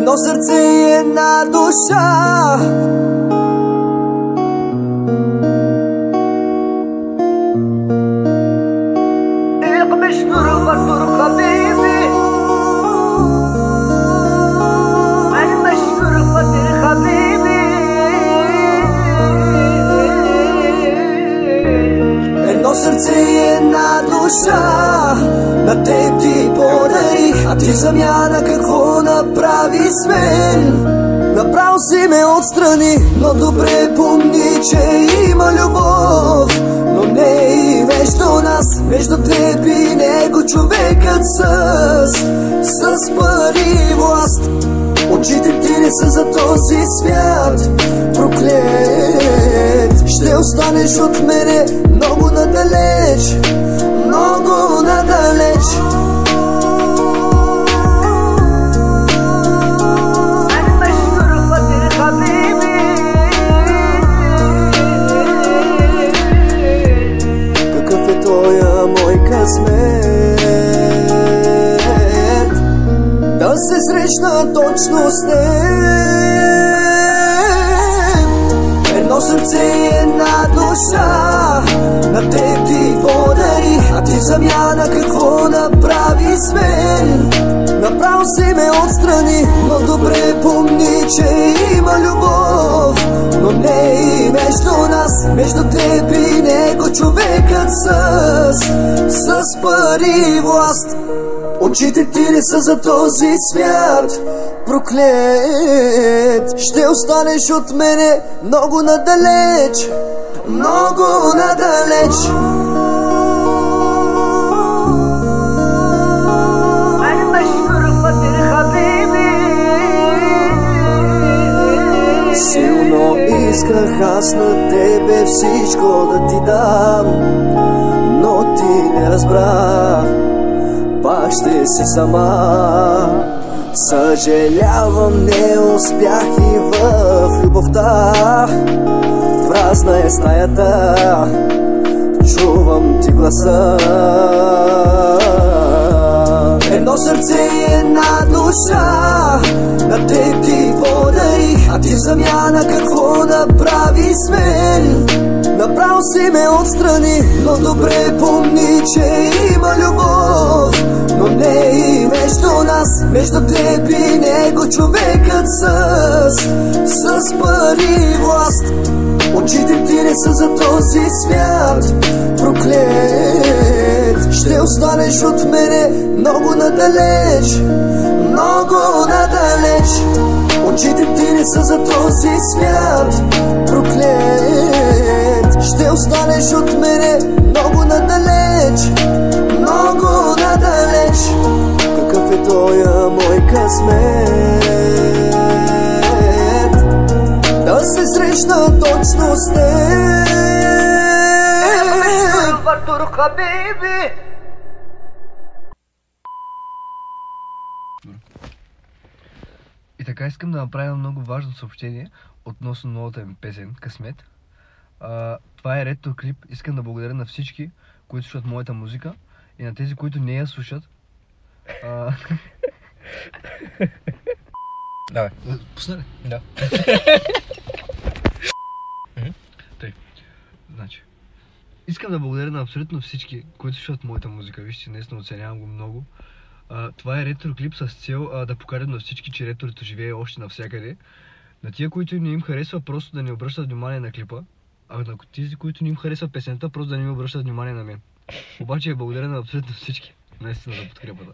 Едно сърце и една душа. Едно сърце и една душа на теб ти подарих, а ти замяна какво направи с мен? Направо си ме отстрани, но добре помни, че има любов, но не и между нас, между теб и него човекът с пари и власт. Очите ти не са за този свят, проклет. Ще останеш от мене много надалеч, много надалеч. Какъв е тоя мой късмет да се срещна точно с теб. Едно сърце и една душа на теб ти подарих, а ти замяна какво направи с мен? Направо си ме отстрани, но добре помни, че има любов, но не и между нас, между теб и него човекът с пари и власт. Очите ти не са за този свят, проклет. Ще останеш от мене много надалеч, много надалеч. Силно исках аз на тебе всичко да ти дам, но ти не разбра, пак ще си сама. Съжалявам, не успях и в любовта. Празна е стаята, чувам ти гласа. Едно сърце и една душа на теб ти подарих, а ти замяна какво направи с мен? Направо си ме отстрани, но добре помни, че има любов, но не и между нас, между теб и него човекът с пари и власт. Очите ти не са за този свят, проклет. Ще останеш от мене много надалеч, много надалеч. Очите ти не са за този свят, проклет. Ще останеш от мене много надалеч, много надалеч. Какъв е тоя мой късмет да се срещна точно с теб. И така искам да направя много важно съобщение относно новата ми песен "Късмет". Това е ретро клип. Искам да благодаря на всички, които слушат моята музика, и на тези, които не я слушат. Давай. Пусна ли? Да. Тъй. Значи, искам да благодаря на абсолютно всички, които слушат моята музика. Вижте, наистина оценявам го много. Това е ретро клип с цел да покажем на всички, че ретрото живее още навсякъде. На тия, които не им харесва, просто да не обръщат внимание на клипа. А на тези, които не им харесва песента, просто да не ми обръщат внимание на мен. Обаче благодаря на абсолютно всички, наистина, за подкрепата.